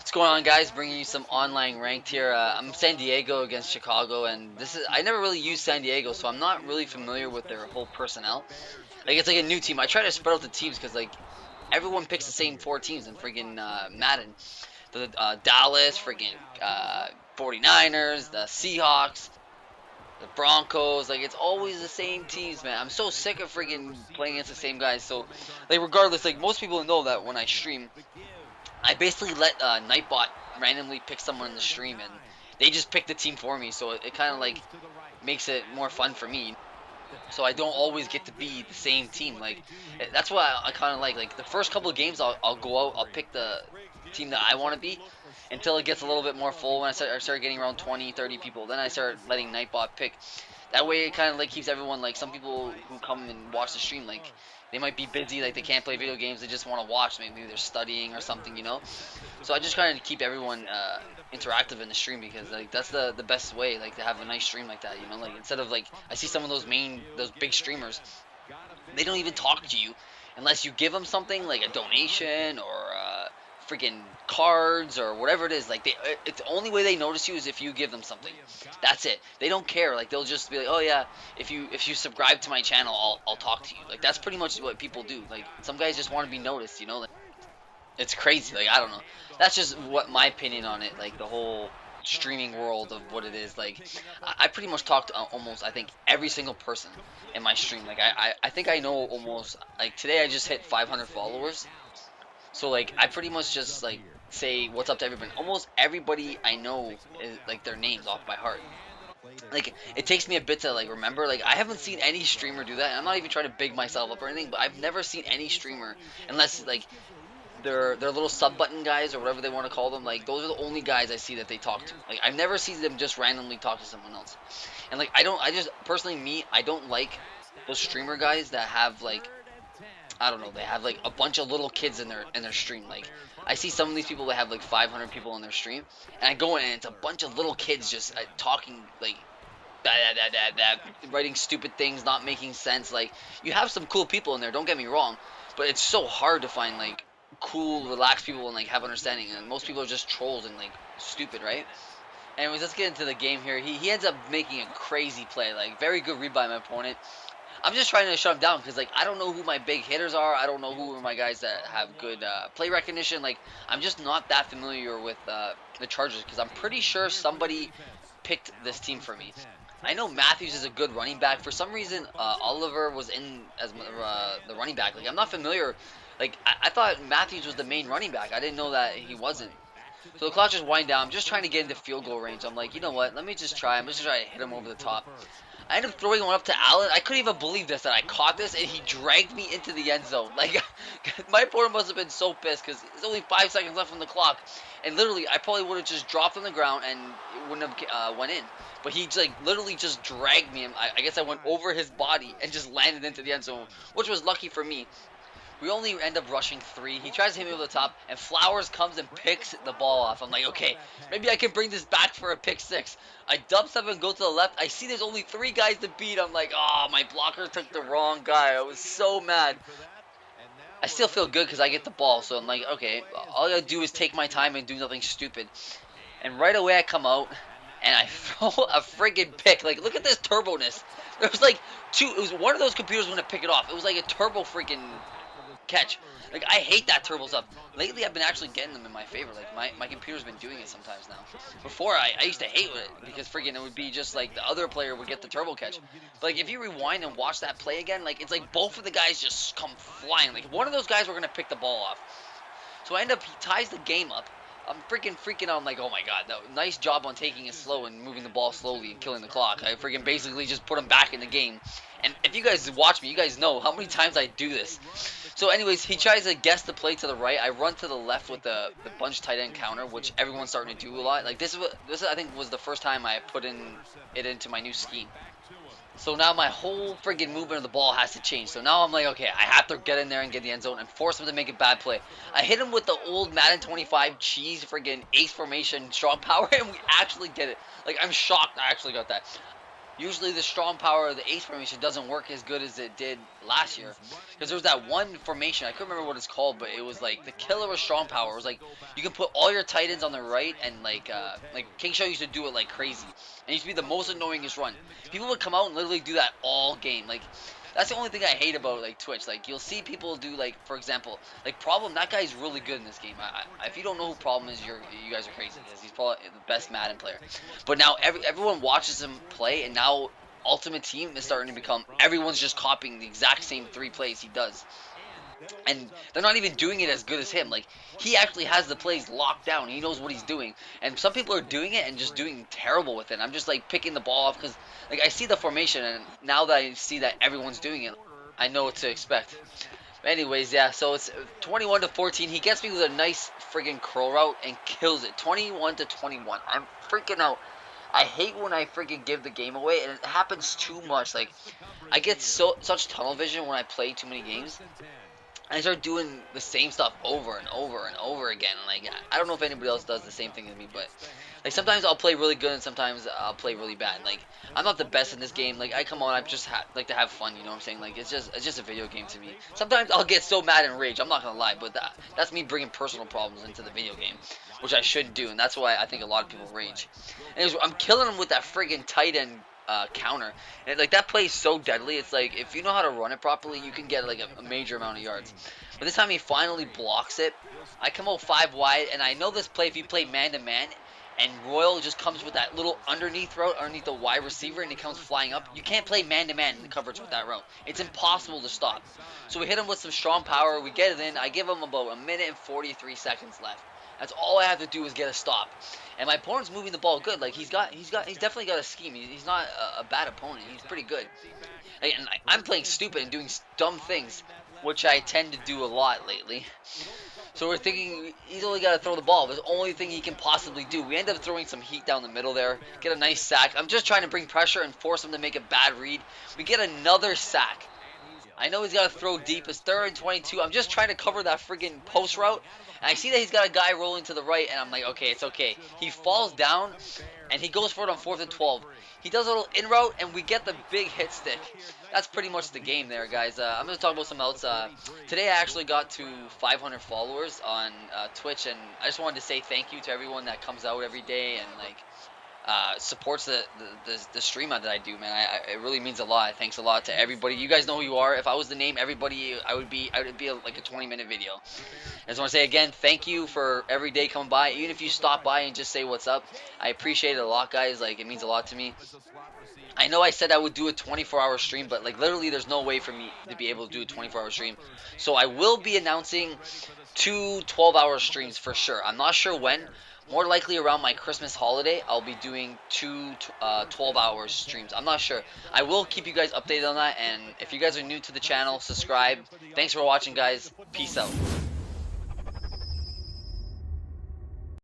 What's going on, guys? Bringing you some online ranked here. I'm San Diego against Chicago, and I never really used San Diego, so I'm not really familiar with their whole personnel. Like it's like a new team. I try to spread out the teams because like everyone picks the same four teams in friggin' Madden. The Dallas, friggin' 49ers, the Seahawks, the Broncos. Like it's always the same teams, man. I'm so sick of friggin' playing against the same guys. So like regardless, like most people know that when I stream, I basically let Nightbot randomly pick someone in the stream, and they just pick the team for me. So it kind of like makes it more fun for me. So I don't always get to be the same team. Like that's why I kind of like the first couple of games I'll go out, I'll pick the team that I want to be until it gets a little bit more full. When I start getting around 20, 30 people, then I start letting Nightbot pick. That way it kind of like keeps everyone, like some people who come and watch the stream, like they might be busy, like they can't play video games, they just want to watch. Maybe they're studying or something. So I just kind of keep everyone interactive in the stream, because like that's the best way, like to have a nice stream like that. Like instead of, like, I see some of those big streamers, they don't even talk to you unless you give them something like a donation or freaking cards or whatever it is. Like it's the only way they notice you is if you give them something. That's it. They don't care. Like they'll just be like, oh yeah, if you subscribe to my channel, I'll talk to you. Like that's pretty much what people do. Like some guys just want to be noticed. Like, it's crazy. Like I don't know. That's just what my opinion on it. Like the whole streaming world of what it is. Like I pretty much talked to almost, I think, every single person in my stream. Like I think I know almost, like today I just hit 500 followers. So like I pretty much just like say what's up to everybody. Almost everybody I know is like their names off by heart. Like it takes me a bit to like remember. Like I haven't seen any streamer do that. And I'm not even trying to big myself up or anything, but I've never seen any streamer, unless like they're little sub button guys or whatever they want to call them. Like those are the only guys I see that they talk to. Like I've never seen them just randomly talk to someone else. And like I just personally, me, I don't like those streamer guys that have like, I don't know, they have like a bunch of little kids in their stream. Like I see some of these people that have like 500 people in their stream, and I go in and it's a bunch of little kids just talking like that, writing stupid things, not making sense. Like you have some cool people in there, don't get me wrong, but it's so hard to find like cool, relaxed people and like have understanding. And most people are just trolls and like stupid, right? Anyways, let's get into the game here. He ends up making a crazy play, like very good read by my opponent. I'm just trying to shut him down because like I don't know who my big hitters are. I don't know who are my guys that have good play recognition. Like I'm just not that familiar with the Chargers, because I'm pretty sure somebody picked this team for me. I know Matthews is a good running back. For some reason, Oliver was in as the running back. Like I'm not familiar. Like I thought Matthews was the main running back. I didn't know that he wasn't. So the clock just wind down. I'm just trying to get into field goal range. I'm like, you know what? Let me just try. I'm just trying to hit him over the top. I ended up throwing one up to Allen. I couldn't even believe this, that I caught this, and he dragged me into the end zone. Like, my opponent must have been so pissed, because there's only 5 seconds left on the clock. And literally, I probably would have just dropped on the ground and it wouldn't have went in. But he, like, literally just dragged me. I guess I went over his body and just landed into the end zone, which was lucky for me. We only end up rushing 3. He tries to hit me over the top, and Flowers comes and picks the ball off. I'm like, okay, maybe I can bring this back for a pick 6. I dub step and go to the left. I see there's only 3 guys to beat. I'm like, oh, my blocker took the wrong guy. I was so mad. I still feel good because I get the ball, so I'm like, okay, all I gotta do is take my time and do nothing stupid. And right away I come out, and I throw a friggin' pick. Like, look at this turbo-ness. There was like 2, it was one of those computers going to pick it off. It was like a turbo freaking catch. Like I hate that turbo stuff. Lately I've been actually getting them in my favor. Like my computer's been doing it sometimes now. Before I used to hate it because friggin' it would be just like the other player would get the turbo catch. But like if you rewind and watch that play again, like it's like both of the guys just come flying. Like one of those guys were gonna pick the ball off. So I end up, he ties the game up. I'm freaking out. I'm like, oh my god, no, nice job on taking it slow and moving the ball slowly and killing the clock. I freaking basically just put him back in the game. And if you guys watch me, you guys know how many times I do this. So anyways, he tries to guess the play to the right. I run to the left with the bunch tight end counter, which everyone's starting to do a lot. Like this I think was the first time I put it into my new scheme. So now my whole friggin' movement of the ball has to change. So now I'm like, okay, I have to get in there and get the end zone and force him to make a bad play. I hit him with the old Madden 25 cheese friggin' ace formation strong power, and we actually get it. Like, I'm shocked I actually got that. usually the strong power of the ace formation doesn't work as good as it did last year. Because there was that one formation, I couldn't remember what it's called, but it was like the killer of strong power. It was like you can put all your titans on the right, and like King Shaw used to do it like crazy. And it used to be the most annoyingest run. People would come out and literally do that all game. Like that's the only thing I hate about like Twitch. Like you'll see people do like, for example, like Problem. That guy's really good in this game. If you don't know who Problem is, you guys are crazy because he's probably the best Madden player. But now everyone watches him play, and now Ultimate Team is starting to become everyone's just copying the exact same 3 plays he does. And they're not even doing it as good as him. Like he actually has the plays locked down. He knows what he's doing. And some people are doing it and just doing terrible with it. I'm just like picking the ball off because like I see the formation, and now that I see that everyone's doing it, I know what to expect. But anyways, yeah. So it's 21 to 14. He gets me with a nice friggin' curl route and kills it. 21 to 21. I'm freaking out. I hate when I freaking give the game away, and it happens too much. Like I get such tunnel vision when I play too many games. I start doing the same stuff over and over and over again. Like I don't know if anybody else does the same thing as me, but like sometimes I'll play really good and sometimes I'll play really bad. Like I'm not the best in this game. Like I come on, I just like to have fun. You know what I'm saying? Like it's just a video game to me. Sometimes I'll get so mad and rage. I'm not gonna lie, but that's me bringing personal problems into the video game, which I shouldn't do, and that's why I think a lot of people rage. Anyways, I'm killing them with that friggin' tight end counter. And like that play is so deadly. It's like if you know how to run it properly, you can get like a major amount of yards. But this time he finally blocks it. I come out 5 wide, and I know this play if you play man to man, and Royal just comes with that little underneath route underneath the wide receiver, and he comes flying up. You can't play man to man in the coverage with that route. It's impossible to stop. So we hit him with some strong power. We get it in. I give him about 1 minute and 43 seconds left. That's all I have to do is get a stop. And my opponent's moving the ball good. Like he's definitely got a scheme. He's not a bad opponent. He's pretty good. And I'm playing stupid and doing dumb things, which I tend to do a lot lately. So we're thinking he's only got to throw the ball. That's the only thing he can possibly do. We end up throwing some heat down the middle there. Get a nice sack. I'm just trying to bring pressure and force him to make a bad read. We get another sack. I know he's got to throw deep. It's 3rd and 22. I'm just trying to cover that friggin' post route. And I see that he's got a guy rolling to the right, and I'm like, okay, it's okay. He falls down, and he goes for it on 4th and 12. He does a little in route, and we get the big hit stick. That's pretty much the game there, guys. I'm going to talk about something else. Today I actually got to 500 followers on Twitch, and I just wanted to say thank you to everyone that comes out every day and like supports the stream that I do, man. It really means a lot. Thanks a lot to everybody. You guys know who you are. If I was to name everybody, I would be like a 20-minute video. I just want to say again, thank you for every day coming by. Even if you stop by and just say what's up, I appreciate it a lot, guys. Like it means a lot to me. I know I said I would do a 24-hour stream, but like literally there's no way for me to be able to do a 24-hour stream. So I will be announcing 2 12-hour streams for sure. I'm not sure when. More likely around my Christmas holiday, I'll be doing 2 12-hour streams. I'm not sure. I will keep you guys updated on that, and if you guys are new to the channel, subscribe. Thanks for watching, guys. Peace out.